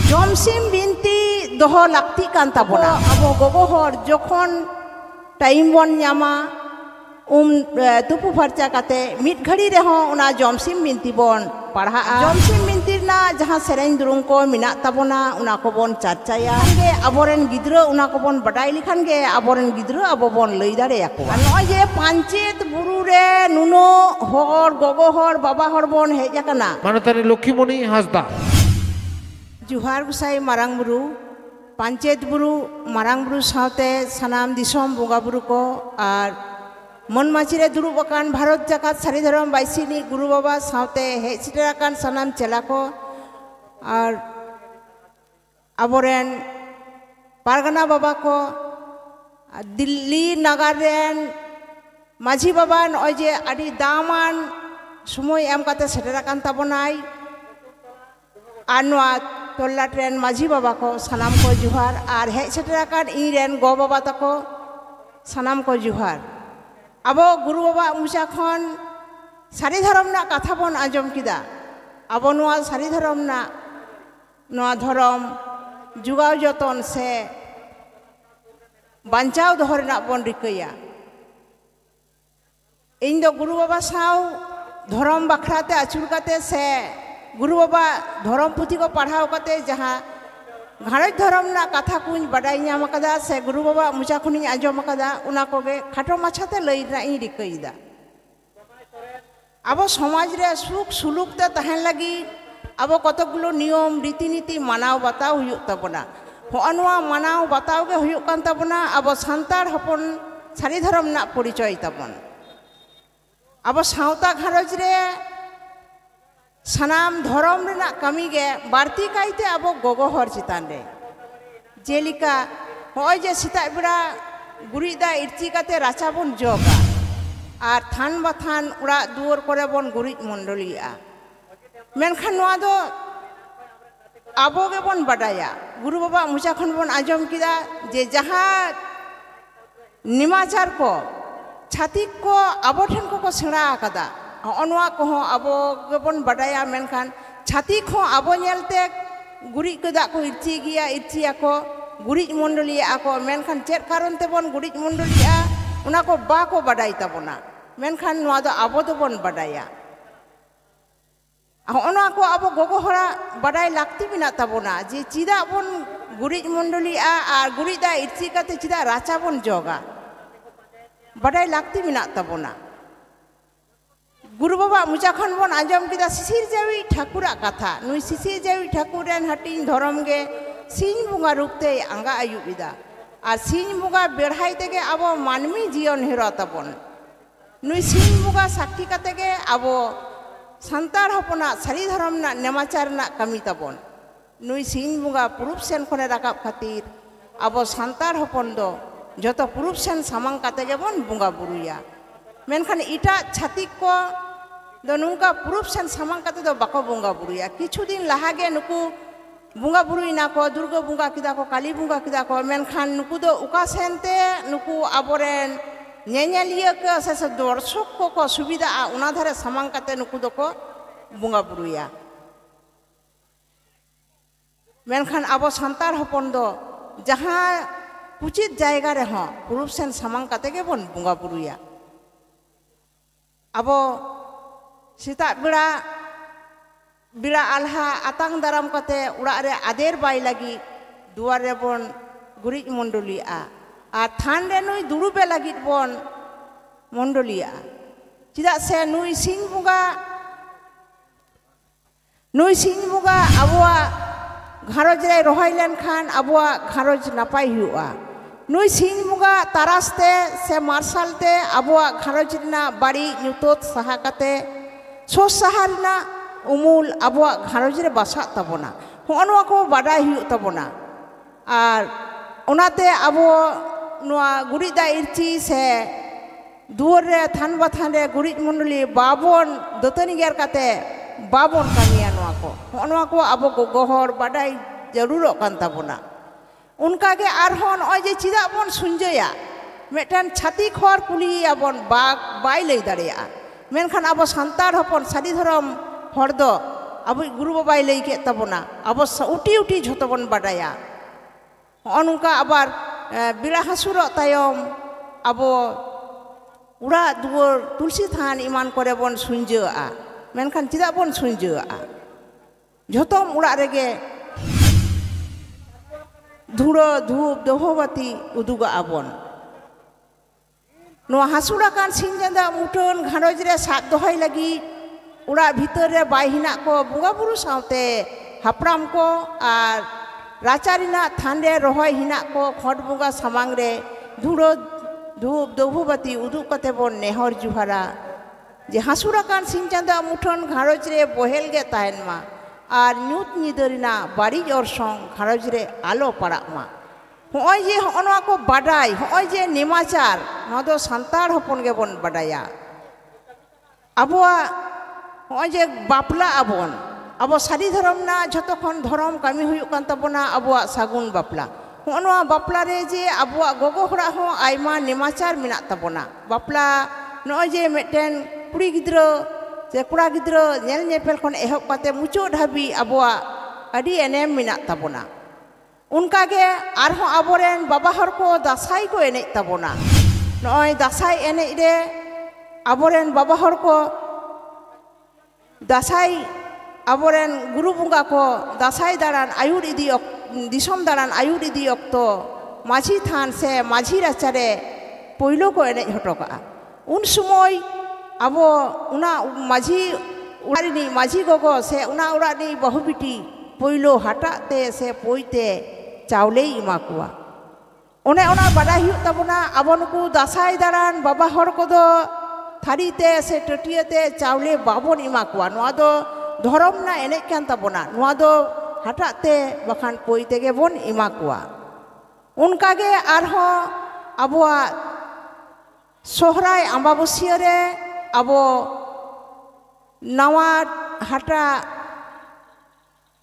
जमसिम बिनती दोहो लाक्ति कान ताबोना अबो गोगो हर जखन टाइम बन ᱧᱟᱢᱟ तुपु फर्चा काते मिट घड़ी रे हों उना जमसिम बिनती बोन पढ़ा जमसिम बिनती ना जहाँ सेरेन दुरुंग को मिना ताबोना उना को बोन चर्चाया गे अबोरेन गिद्रो उना को बोन बटाई लिखान गे अबोरेन गिद्रो अबो बोन लई दारे याको नय जे पांचेत बुरु रे नुनो हर गोगो हर बाबा हर बोन हेज आकना मानतानी लक्ष्मीमणि हांसदा जुहार गुसाई मारांग बुरु पांचेत बुरु मारांग बुरु सावते सनाम दिसोम बोंगा बुरु को और मन माचिरे दुरुब अकान भारत जाकात सारी धरम बाइसिनी गुरु बाबा सावते हेज सेटेर अकान सनाम चेला को और अबोरेन पारगना बाबा को दिल्ली नगर रेन माझी बाबा नय जे आदि दामान समय एम काते सेटेर अकान ताबोनाय आर नोआ टोला ट्रेन माझी बाबा को सनाम को जुहार और हेज सेटेर अकान इन रेन गो बाबा तको सनाम को जुहार अब गुरु बाबा मुचा खन सारी धरम ना कथा बन आजम किदा अब नोआ सारी धरम ना नोआ धरम जुगाव जतन से बांचाव दोहो रेना बन रिकैया इन दो गुरु बाबा साव धरम बखराते आचुर काते से गुरु बाबा धरम पुथी को पढ़ाव काते जहाँ घारज धरम ना कथा कुछ बड़ाई नाम कदा से गुरु बाबा मुचा खुनी आजम कदा उना कोगे खाटो माछाते लई ना इ रिकैदा अब समाज रे सुख सुलुक ते तहन लगी अब कतगुलो नियम रीतिनीति मानाव बताव हुयुग ताबोना होअनवा मानाव बताव गे हुयुग कान ताबोना अब सांतार हपन सारी धरम ना परिचय ताबोन अब सावता घारज रे सनाम धरम रेना कमी गे बारती कायते अब गोगो हर चितान रे जेलिका होय जे सिता बेड़ा गुरिदा इरची काते राचा बन जोगा और थान बाथान उड़ा दुआर करे बन गुरिज मंडलिया मेनखान नोआ दो आबो गे बन बडाया गुरु बाबा मुचा खन बन आजम किदा जे जहाँ निमाचार को छातिक को आबो ठेन को सेड़ा आकादा अनवा को आबो गेबन बडाया मेनखान छातिक हो आबो नेलते गुरिज कदा को इरची गिया इरचिया को गुरिज मंडलिया को मेनखान चेत कारण ते बन गुरिज मंडलिया उना को बा को बडाई ताबोना मेनखान नोआ दो आबो दो बन बडाया अनवा को आबो गोगो हरा बडाई लाक्ति बिना ताबोना जे चिदा बन गुरिज मंडलिया और गुरिदा इरची काते चिदा राचा बन जोगा बडाई लाक्ति बिना ताबोना गुरु बाबा मुचा खन बन आजम किदा शिशिर जावी ठाकुरा कथा नुई शिशिर जावी ठाकुरेन हटिन धरम गे सिंह बुंगा रूपते आंगा आयुबिदा और सिंह बुंगा बेढ़ाई तेगे आबो मानमी जीवन हेरा ताबोन नुई सिंह बुंगा साक्षी काते गे आबो संतार हपना सारी धरम ना नेमाचार ना कमी ताबोन नुई सिंह बुंगा पुरुष सेन खने राकाब खातिर आबो संतार हपन दो जतो पुरुष सेन सामांग काते गे बन बुंगा बुरुया मेनखान इटा छातिक को दो नुका पुरुष सेन सामांग काते दो बाको बुंगा बुरुया किछु दिन लाहागे नुकु बुंगा बुरुइना को दुर्गा बुंगा किदा को काली बुंगा किदा को मेनखान नुकु दो उका सेनते नुकु आबोरेन नेनेलिया के से दर्शक को सुविधा उना धारे सामांग काते नुकु दो को बुंगा बुरुया मेनखान आबो संतार हपन दो जहाँ उचित जायगा रे हो पुरुष सेन सामांग काते गे बन बुंगा बुरुया अब सीता बेड़ा बिड़ा आल्हा आतांग दाराम काते उड़ा रे आदेर बाई लगी दुआर रे बन गुरिज मंडलिया और थान रे नुई दुरुबे लगी बन मंडलिया चिदा से नुई सिंह बुंगा अबुआ घारज रे रहाय लेन खान अबुआ घारज नापाय हुआ नुई सिंह बुंगा तारासते से मार्शलते अबुआ घारज ना बाड़ी नुतोत सहा काते सो सहारना उमुल अबुआ घारज रे बासा ताबोना होनवा को बाडाय हुयु ताबोना और ओनाते अबो नोआ गुरिदा इरची से दुआर रे थान बाथान रे गुरिज मंडली बाबन दतनी गेर काते बाबन कामिया नोआ को अबो गोहर बाडाय जरूर कान ताबोना उनका के आरहन ओय जे चिदा बन सुंजया मेटन छाती खर कुलिया बन बाग बाय लई दाड़िया मेनखान अब संतार हपन सारी धरम हर दो अब गुरु बाबाई लई के तबोना अब उटी उटी झोतो बन बाडाया अनुका आबार बिरा हासुर तायम अब उड़ा दुवर तुलसी थान इमान करे बन सुंजोआ मेनखान चिदा बन सुंजोआ झोतम उड़ा रेगे धुड़ो धूप दोहबाती उदुगा आबन नो हासुड़ा कान सिंजादा मुठन घारोज रे साब दोहय लगी उड़ा भीतर रे बाय हिना को बुगा बुरु सावते हापराम को आर राचारिना थान रे रहोय हिना को खट बुगा सामांग रे धुड़ो धूप दोहबाती उदु कते बन नेहर जुहारा जे हासुड़ा कान सिंजादा मुठन घारोज रे बोहेल गे ताहेन मा और न्यूत निदरिना बाड़ी अरसंग घारोज रे आलो पड़ा मा होय जे होनवा को बाडाय होय जे नेमाचार नो दो संतार हपन गे बन बाडाया आबोआ होय जे बापला आबन आबो सारी धर्म ना जतो खन धर्म कामी हुयु कान तबना आबोआ सागुन बापला होनवा बापला रे जे आबोआ गोगो हरा हो आयमा नेमाचार मिना तबना बापला नय जे मेटेन कुड़ी गिद्रो जे कुड़ा गिद्रो नेल नेपेल खन एहब काते मुचो ढाबी आबोआ अडी एनेम मिना तबना उनका के आरहो आबोरेन बाबा हर को दासाई को एने तबना नय दासाई एने रे आबोरेन बाबा हर को दासाई आबोरेन गुरु बुंगा को दासाई दारान आयुर इदी दिसम दारान आयुर इदी अक्तो माझी थान से माझी राचारे पोइलो को एने हटोका उन समय आबो उना माझी उड़ानी माझी गोगो से उना उड़ानी बहुबिटी पोइलो हटाते से पोइते चावले इमा कुआ ओने ओना बाडाय हुयु तबना आबो नुकु दासाई दारान बाबा हर को दो थारीते से टटियाते चावले बाबन इमा कुआ नोआ दो धर्म ना एने कान तबना नोआ दो हटाते बखान पोइते गे बन इमा कुआ उनका गे आरहो आबोआ सोहराय अम्बाबसिया रे आबो नवा हाटा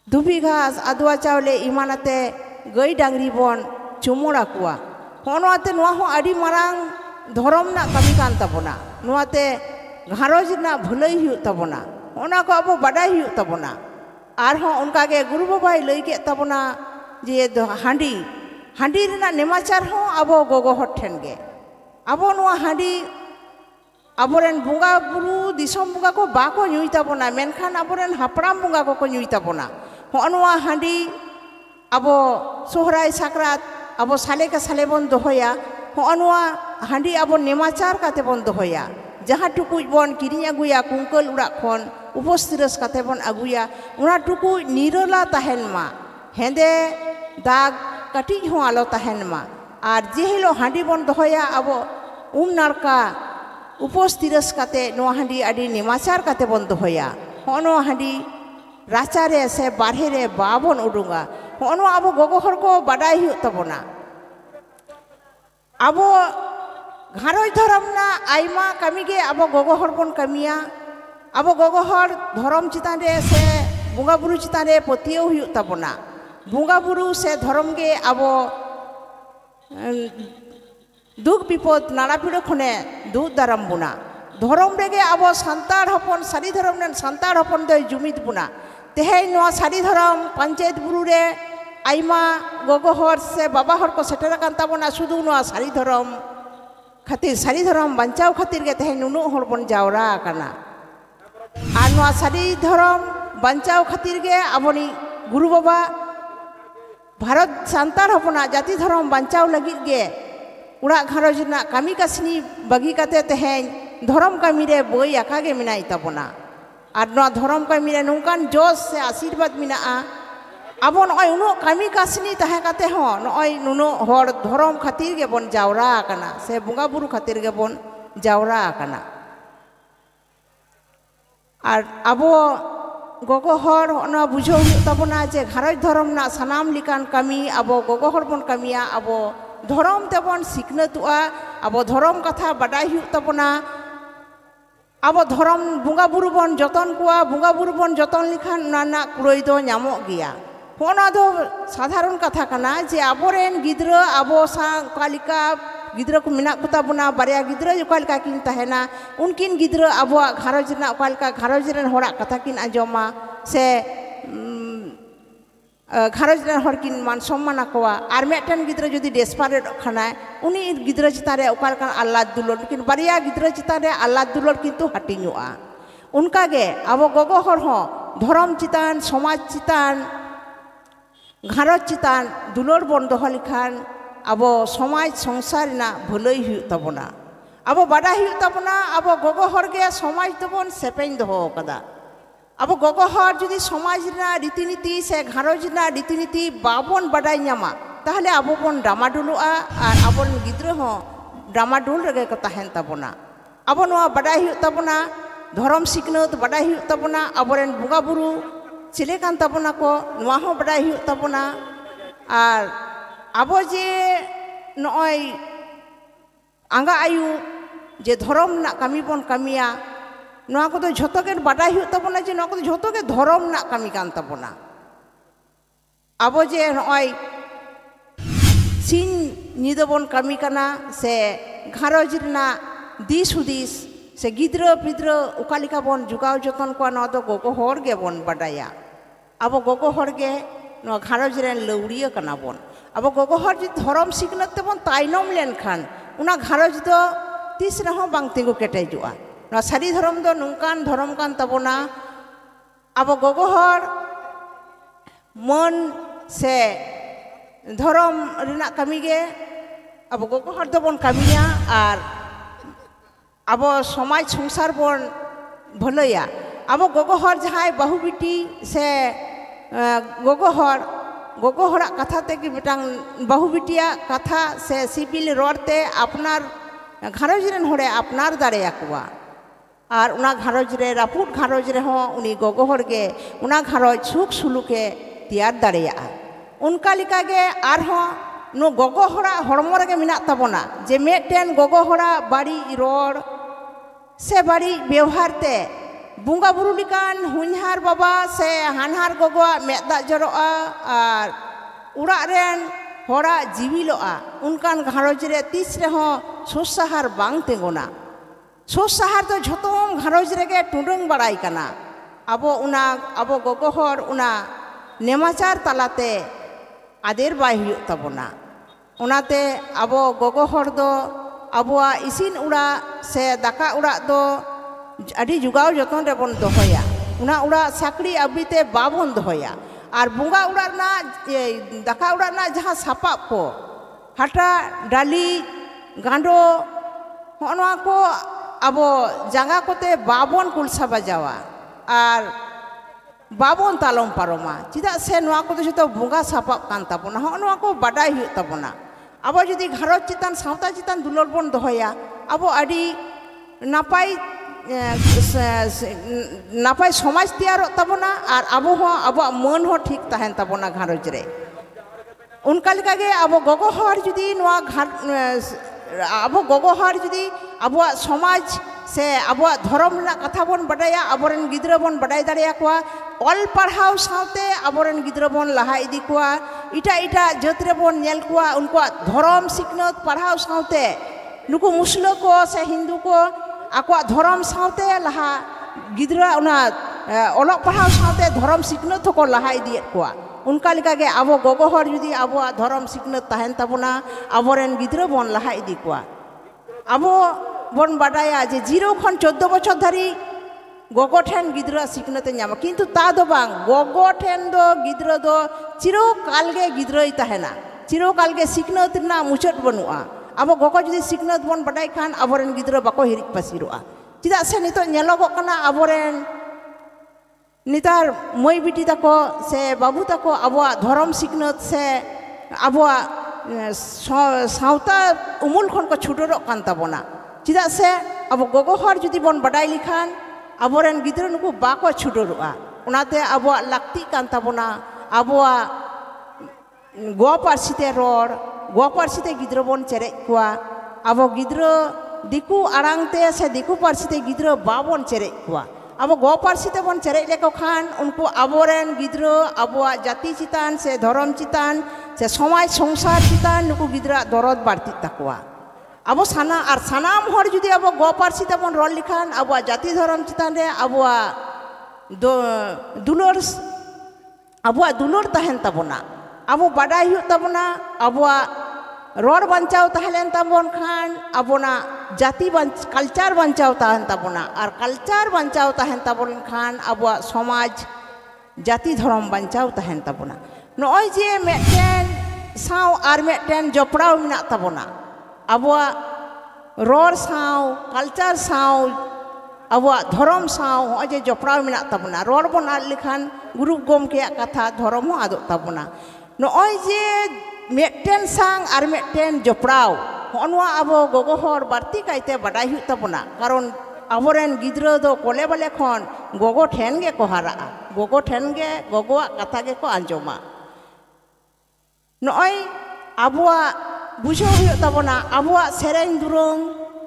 धुबी घास आदुआ चावले इमानाते गई डांगरी बन चुमोड़ा कुआ होनवाते नोआ हो आडी मारांग धर्म ना कमी कान तबना नोआते घारोज ना भुलई हुयु तबना ओना को आबो बाडाय हुयु तबना आरहो उनका गे गुरु बाबाई लई के तबना जे हांडी हांडी रेना नेमाचार हो आबो गोगो हर ठेन गे आबो नोआ हांडी आबोरेन बुंगा बुरु दिसम बुंगा को बाको नुई तबना मेनखान आबोरेन हापराम बुंगा को नुई तबना होनवा हांडी आबो सोहराय साकरात आबो साले का साले बन दोहया होनवा हांडी आबो नेमाचार काते बन दोहया जहाँ टुकुज बन किरिंग अगुया कुंकल उड़ा खन उपस्थिरस काते बन अगुया उना टुकुज निरला ताहेन मा हेंदे दाग कटिज हो आलो ताहेन मा आर जे हिलो हांडी बन दोहया आबो नारका उपस्थिरस काते नो हांडी आडी नेमाचार काते बन दोहया होनो हांडी राचारे से बारहे रे बाबन उडुंगा होनो आबो गोगो हर को बाडाय हुयु तबना आबो घारोज धर्म ना आयमा कामी गे आबो गोगो हर बन कामिया आबो गोगो हर धर्म चितान रे से बुंगा बुरु चितान रे पतियो हुयु तबना बुंगा बुरु से धर्म गे आबो दुख विपद नाना पीड़ो खने दूध दाराम बुना धर्म रेगे आबो संतार हपन सारी धर्म ने संतार हपन दो जुमिद बुना तेहेन नोआ सारी धर्म पंचायत बुरु रे आयमा गोगो हर से बाबा हर को सेटर कान ताबोना सुदु नोआ सारी धर्म खातिर सारी धर्म बंचाव खातिर गे तेहेन नुनु हर बन जावरा काना आर नोआ सारी धर्म बंचाव खातिर गे आबोनी गुरु बाबा भारत संतार हपना जाति धर्म बंचाव लगित गे उड़ा घारोज ना कामी कासनी बगी काते तेहेन धर्म कामी रे बोई आका गे मिनाई तबना आर नोआ धर्म कामी रे नोंकान जोश से आशीर्वाद मिनाआ आबो नय उनो कामी कासनी ताहे काते हो नय नुनो हर धर्म खातिर गे बन जावरा आकाना से बुंगा बुरु खातिर गे बन जावरा आकाना आर आबो गोगो हर ना बुझो तबना जे घारोज धर्म ना सनाम लिकान कामी आबो गोगो हर बन कामिया आबो धर्म तेबन सिखनतुआ आबो धर्म कथा बाडाय हुयु तबना आबो धर्म बुंगा बुरु बन जतन कुआ बुंगा बुरु बन जतन लिखान नाना कुड़ई दो नामो गिया होना दो साधारण कथा कना जे आबोरेन गिद्रा आबो सा कालिका गिद्रा को मिना कुता बुना बारिया गिद्रा जो कालिका किन तहेना उनकिन गिद्रा आबो घारोज ना कालिका घारोज रेन होड़ा कथा किन आजमा se gharoj ren hor kin man somman akowa ar meten gidra jodi desperate khana uni gidra chitare okal kan Allah dulor kin bariya gidra chitare Allah dulor kintu hatinyu'a unka ge abo gogo hor ho dhorom chitan somaj chitan gharoj chitan dulor bon doho likhan abo somaj songsar na bholoi hu tabona abo bada hu tabona abo gogo hor ge somaj dobon sepein doho kada abo gogo hor jodi somaj na रीतिनीति se gharoj na रीतिनीति babon badai nyama tahale abo bon dramadulu'a ar abon gidra ho dramadul rege ko tahen tabona abo noa badai hu tabona dhorom siknot badai hu tabona aboren bunga buru chile kan tabona ko noa ho badai hu tabona ar abo je noi anga ayu je dhorom na kami bon kamiya noa ko jhoto ge badai hu tabona je noa ko jhoto ge dhorom na kami kan tabona abo je noi sin nyida bon kami kana se gharoj rena dis hudis se gidra pidra ukalika bon jugao joton ko no do gogo hor ge bon badaya abo gogo hor ge no gharoj ren lawriya kana bon abo gogo hor ji dhorom siknat te bon tainom len khan una gharoj do tis reho bang tingu ketejua no sari dhorom do nungkan dhorom kan tabona abo gogo hor mon se dhorom rena kami ge abo gogo hor do bon kamiya ar abo somaj songsar bon bholaya abo gogo hor jahai bahu biti se gogo hora katha te ki betang bahu bitiya katha se sibil rorte apnar gharoj ren hore apnar dareya kuwa ar una gharoj re raput gharoj re ho uni gogo hor ge una gharoj suk suluke tiyar dareya unka lika ge ar ho no gogo hora hormo rege minak tabona je meten gogo hora bari ror se bari ব্যবহার te bunga buru likan hunhar baba se hanhar gogo medda joroa ar ura ren hora jibiloa unkan gharoj re tis reho sossahar bang tengona sossahar to jhotom gharoj rege tudung barai kana abo gogo hor una nemachar talate ader bai huyuk tabona onate abo gogo hor do abuwa isin ura se daka ura do adi jugao joton rebon dohoya una ura sakri abite babon dohoya ar bunga ura na daka ura na jaha sapap ko hata dali gando honwa ko abo janga kote babon kulsa bajawa ar babon talom paroma chida se noa ko joto bunga sapap kan tabona honwa ko badai hu tabona abo jodi gharoj chitan sauta chitan dulor bon dohoya abo adi napai somaj tiyarok tabona ar abo ho abo mon ho thik tahen tabona gharoj re unka lika ge abo gogo hor jodi noa abo gogo hor jodi abo somaj se abo dhorom na katha bon badaya aboren gidra bon badai dareya kwa ol parhau saute aboren gidra bon laha idi kwa ita jatre bon nyel kwa unko dhorom siknot parhau saute nuku muslo ko se hindu ko akwa dhorom saute laha gidra una olok parhau saute dhorom siknot ko laha idi kwa unka lika ge abo gogo hor jodi abo dhorom siknot tahen tabona aboren gidra bon laha idi kwa abo bon badaya je 0 khon 14 bochor dhari gogo then gidra siknate nyama kintu ta do bang gogo then do gidra do chiro kalge gidroi tahena chiro kalge siknat na muchot banua abo gogo jodi siknat bon badai khan aboren gidra bako hirik pasirua chida se nito nyelogok kana aboren nitar moi biti tako se babu tako abo dhorom siknat se abo sauta umul khon ko chudorok kan tabona chida se abo gogo hor jodi bon badai likhan aboren gidra nuku bako chudorua onate abo lakti kan tabona abo go parsite ror go parsite gidra bon chere kwa abo gidra diku arangte se diku parsite gidra babon chere kwa abo go parsite bon chere leko khan unku aboren gidra abo jati chitan se dhorom chitan se somaj songsar chitan nuku gidra dorod barti takwa abo sanam hor jodi abo go parsite bon rol likhan abo jati dhorom chitan re abo दुलर आबुआ दुलर तहन तबना आबो बाडाय हुयुग तबना आबुआ road बांचाव तहलेन तबन Khan आबोना जाति कल्चार बांचाव तहन तबना और कल्चार बांचाव तहन तबन खान आबुआ समाज जाति धर्म बांचाव तहन तबना नॉय जे मेटेन साव आर मेटेन जपड़ाव मिना तबना आबुआ रोड साव कल्चार साव आबुआ धर्म साव जे जपड़ाव मिना तबना रोड बन आद लेखान गुरु गोमके कथा धर्म हो आदो तबना नॉय जे मेटेन सांग और मेटेन जपड़ाव हनुआ आबो गोगो हर बारती कायते बाडाय हुयुग तबना कारण आबोरेन गिद्रा दो कोले बाले खन गोगो ठेन गे को हारा गोगो ठेन गे गोगोआ कथा गे को आंजमा नॉय आबुआ बुझो हुयुग तबना आबुआ सेरेन दुरंग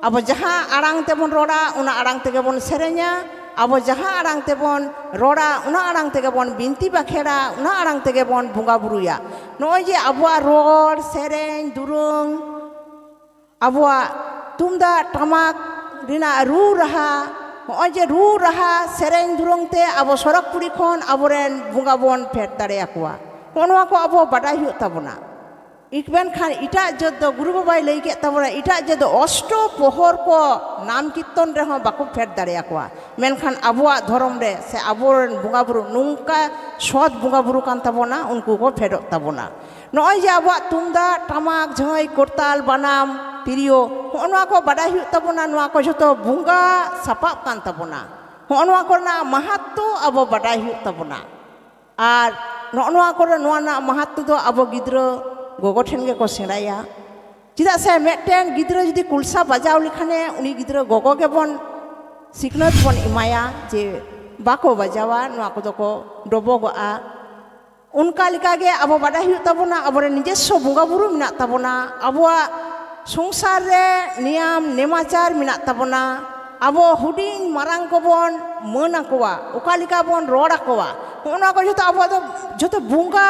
आबो जहाँ आड़ांग तेबन रोड़ा उना आड़ांग तेगे बन सेरेन्या आबो जहाँ आड़ांग तेबन रोड़ा उना आड़ांग तेगे बन बिनती बाखेड़ा उना आड़ांग तेगे बन बुंगा बुरुया नॉय जे आबुआ रोड़ सेरेन दुरंग आबुआ तुमदा टमाक रिना रू रहा नॉय जे रू रहा सेरेन दुरंग ते आबो सरक पुरी खन आबोरेन बुंगा बन फेट दाड़े आकुआ नॉवा को आबो बाडाय हुयुग तबना इकबेन खान इटा जद गुरु बाबाई लई के तबना इटा जद अष्टो पोहर को नाम कीर्तन रे हों बाको फेट दाड़े आकुआ मेनखान आबुआ धर्म रे से आबोरेन बुंगा बुरु नुंका सत बुंगा बुरु कान तबना उनको को फेडो तबना नॉय जे आबुआ तुमदा टमाक झई कोरताल बानाम तिरियो नॉवा को बाडाय हुयुग तबना नॉवा को जतो बुंगा सापाब कान तबना नॉवा कोना महत्व आबो बाडाय हुयुग तबना और नॉवा को नॉना महत्व दो आबो गिद्रा गोगो ठेन गे को सेड़ाया चिदा से मेटेन गिद्रा जुदी कुलसा बजाव लिखाने उनी गिद्रा गोगो गे बन सिखनत बन इमाया जे बाको बजावा नॉवा को को डबोगआ उनका लिका गे आबो बाडाय हुयुग तबना आबोरे निजेस्व बुंगा बुरु मिना तबना आबोआ संसार रे नियम नेमाचार मिना तबना आबो हुडिंग मारांग को बन मन आकोवा ओका लिका बन रोड आकोवा उना को जतो आबो दो जतो बुंगा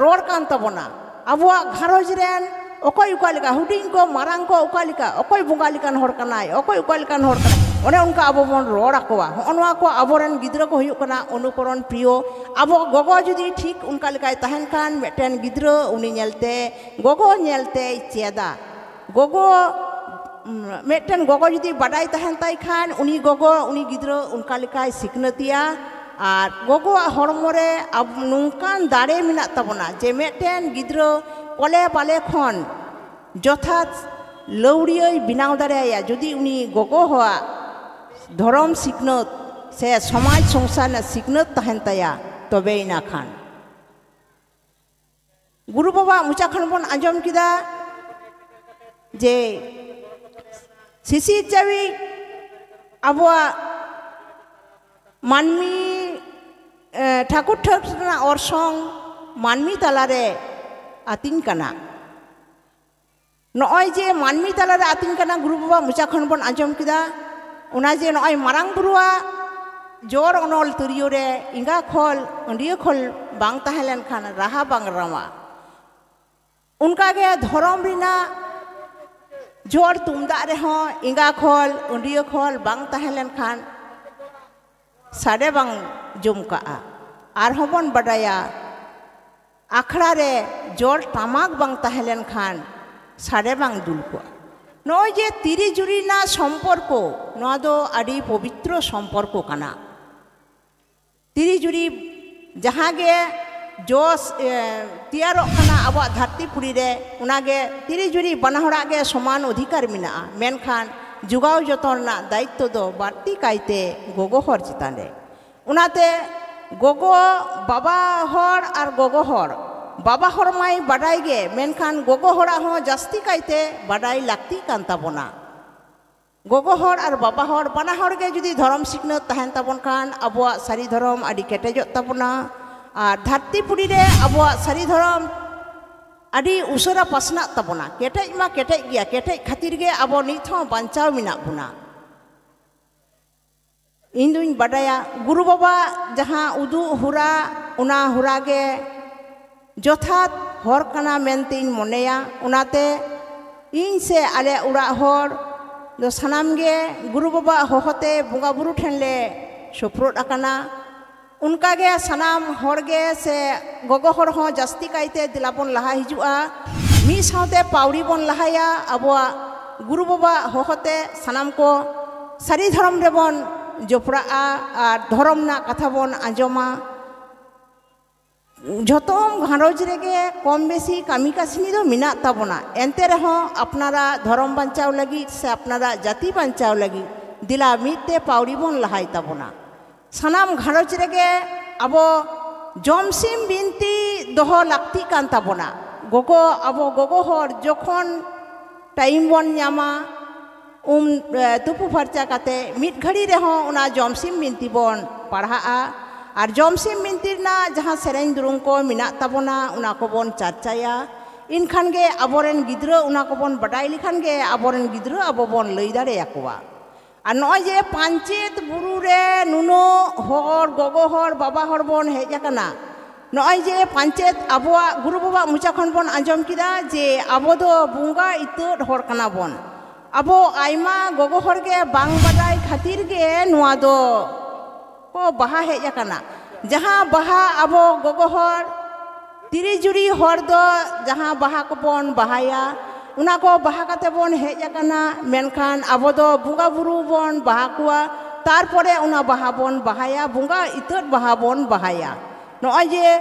रोड कान तबना आबुआ घारोज रेन अकय उकालिका हुडिंग को मारांग को उकालिका अकय बुंगा लिकान हर कनाय अकय उकालिकान हर कनाय ओने उनका आबो बन रोड आकोवा हनवा को आबोरेन गिद्रा को हुयुग कना अनुकरण प्रिय आबो गोगो जुदी ठीक उनका लिकाय तहन खान मेटेन गिद्रा उनी नेलते गोगो नेलते चेदा गोगो मेटेन गोगो जुदी बाडाय तहन ताई खान उनी गोगो उनी गिद्रा उनका लिकाय सिखनतिया और गोगो हरमोरे अब नुकान दाड़े मिना तबना जे मेटेन गिद्रा कोले बाले खन जथात लौड़िय बिनाव दाड़ेया जुदी उनी गोगो हवा धर्म सिखनत से समाज संसार सिखनत तहन ताया तबे इना खान गुरु बाबा मुचा खन बन आंजम किदा जे सिसी चावी आबुआ मानमी ठाकुर ठाकुरना अरसंग मानमी तालारे आतिन कना नॉय जे मानमी तालारे आतिन कना गुरु बाबा मुचा खन बन आंजम किदा उना जे नॉय मारांग बुरुआ जोर अनल तरियो रे इंगा खोल अंडियो खोल बांग तहलेन खान राहा बांग रामा उनका गे धर्म रिना जोर तुमदा रे हो इंगा खोल अंडियो खोल बांग तहलेन खान साडे बांग जुमका आर होबन बाडाया आखड़ा रे जोर टामाक बांग तहलेन खान साडे बांग दुलको नॉय जे तिरी जुरीना सम्पर्क नॉ दो आदि पवित्र सम्पर्क काना तिरी जुरी जहाँ गे जोस तियारो खाना अब धरतीपुरी रे उनागे तिरी जुरी बनाहड़ा गे समान अधिकार मिना मेनखान जुगाव जतन दायित्व दो बाड़ती कायते गोगो हर चितान रे उनाते गोगो बाबा हर और गोगो हर बाबा हर माई बाडाय गे मेनखान गोगो हरा हो जास्ती कायते बाडाय लाक्ति कान ताबोना गोगो हर और बाबा हर बाना हर गे जुदी धर्म सिखनत तहन ताबोन खान आबुआ सारी धर्म आदि केटेजो ताबोना और धरतीपुरी रे आबुआ सारी धर्म आदि उसरा पासना ताबोना केटेज मा केटेज गया केटेज खातिर गे आबो नित हो बांचाव मिना बुना इन दुइन बाडाया गुरु बाबा जहाँ उदु हुरा उना हुरा गे जथात हर कना मेनते इन मनेया उनाते इन से आले उड़ा हर दो सनाम गे गुरु बाबा होहते बुंगा बुरु ठेन ले सफ्रोद आकाना उनका गे सनाम होड़गे से गोगो होड़ हो जस्ती कायते दिलाबन लहा हिजुआ मी साउते पावड़ी बन लहाया अबवा गुरु बाबा होते सनाम को सारी धर्म रेबन जोपड़ा और धर्म ना कथा बन आंजमा जतम घारोज रेगे कम बेसी कामी कासनी दो मिना ताबोना एनते रहो अपनारा धर्म बांचाव लगी से अपनारा जाति बांचाव लगी दिला मिते पावड़ी बन लहाय ताबोना सनाम घारोज रेगे अबो जमसिम बिनती दोहो लाक्ति कान ताबोना गोगो अबो गोगो हर जखन टाइम बन न्यामा तुपु फरचा काते मिट घड़ी रेहो उना जमसिम बिनती बन पढ़ा और जमसिम बिनती ना जहाँ सेरें दुरुंग को मिना ताबोना उना को बन चर्चाया इनखान गे अबोरेन गिद्रो उना को बन बटाई लिखान गे अबोरेन गिद्रो अबो बन लई दाड़े याकुआ और नय जे पांचेत बुरु रे नुनो हर गोगो हर बाबा हर बन हेज आकाना नय जे पांचेत अबोआ गुरु बाबा मुचा खन बन आंजम किदा जे अबो दो बुंगा इतोद हर काना बन अबो आयमा गोगो हर गे बांग बदाय खातिर गे नुआ दो को बाहा हेज आकाना जहाँ बाहा अबो गोगो हर तिरिजुरी हर दो जहाँ बाहा को बन बाहाया उना को बाहा काते बन हेज आकाना मेनखान अबो दो बुंगा बुरु बन बाहा कुआ तारपरे उना बाहा बन बाहाया बुंगा इतोद बाहा बन बाहाया नय जे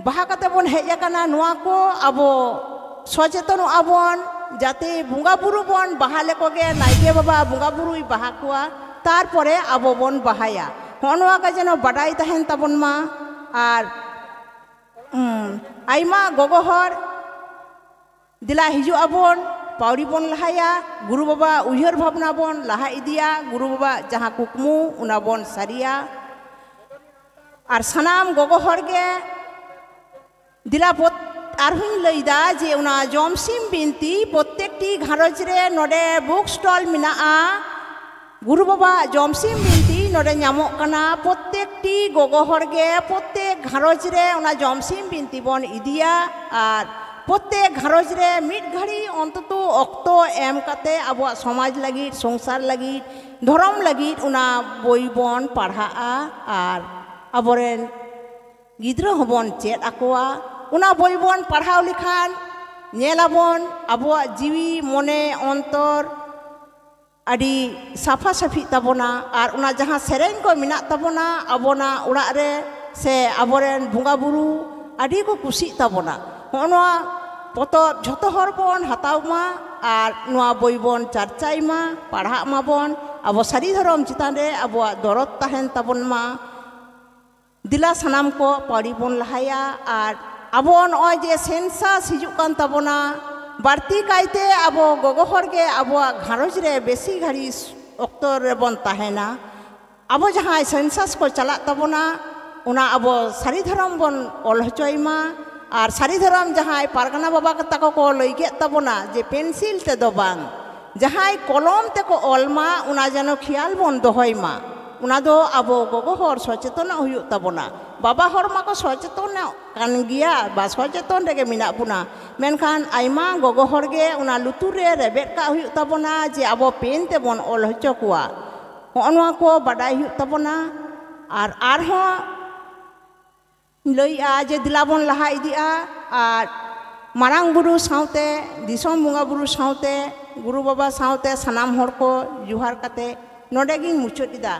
बाहा काते बन हेज आकाना नुआ को अबो सचेतन आबन जाते बुंगा बुरु बन बाहा लेकोगे नायके बाबा बुंगा बुरुई बाहा कुआ तारपरे अबो बन बाहाया होनवा का जेनो बडाई तहन ताबन मा आर आइमा गोगो हर दिला हिजु आबन पावड़ी बन लहाया गुरु बाबा उयहर भावना बन लहा इदिया गुरु बाबा जहाँ कुकमु उना बन सारिया और सनाम गोगो हर गे दिला आरहुं लैदा जे उना जमसिम बिनती प्रत्येकटी घारोज रे नोडे बुक स्टॉल मिनाआ गुरु बाबा जमसिम बिनती नोडे ᱧᱟᱢᱚᱜ ᱠᱟᱱᱟ प्रत्येकटी गोगो हर गे प्रत्येक घारोज रे उना जमसिम बिनती बन इदिया और प्रत्येक घारोज रे मिट घड़ी अंततो अक्तो एम काते आबो समाज लगी संसार लगी धर्म लगी उना बोई बन पढ़ा और आबोरेन गिद्रो हबन चेद आकोआ उना बोई बन पढ़ाव लिखान नेलाबन आबो जीवी मने अंतर आदि साफा साफी ताबोना और उना जहाँ सेरें को मिना ताबोना आबोना उड़ा रे से आबोरेन बुंगा बुरु आदि को कुसी ताबोना होनवा पतब झोतो हर बन हातावमा और नुआ बोई बन चर्चाई मा पढ़ा मा बन आबो सारी धर्म चितान रे आबो दरद तहन ताबोन मा दिला सनाम को पाड़ी बन लहाया और आबो नय जे सेंसास हिजुक कान ताबोना बाड़ती कायते आबो गोगो हर गे आबो घारोज रे बेसी घड़ी अक्तो रे बन ताहेना आबो जहाँ सेंसास को चला ताबोना उना आबो सारी धर्म बन ऑल हचोयमा और सारी धर्म जहाँ पारगना बाबा ताको को लैगे ताबोना जे पेंसिल ते दो बांग जहाँ कलम ते को ऑलमा उना जानो ख्याल बन दोहयमा उना दो आबो गोगो हर सचेतन हुयु ताबोना बाबा हर मा को सचेतन कान गिया बा सचेतन रेगे मिना बुना मेनखान आइमा गोगो हर गे उना लुतुर रे रेबेट का हुयु ताबोना जे आबो पेन ते बन ऑल हचो कुआ होनवा को बाडाय हुयु ताबोना और आरहो लैया जे दिलाबन लहा इदिया और मारांग बुरु साउते दिसोम बुंगा बुरु साउते गुरु बाबा साउते सनाम हर को जुहार काते नोडेगिं मुचोद इदा।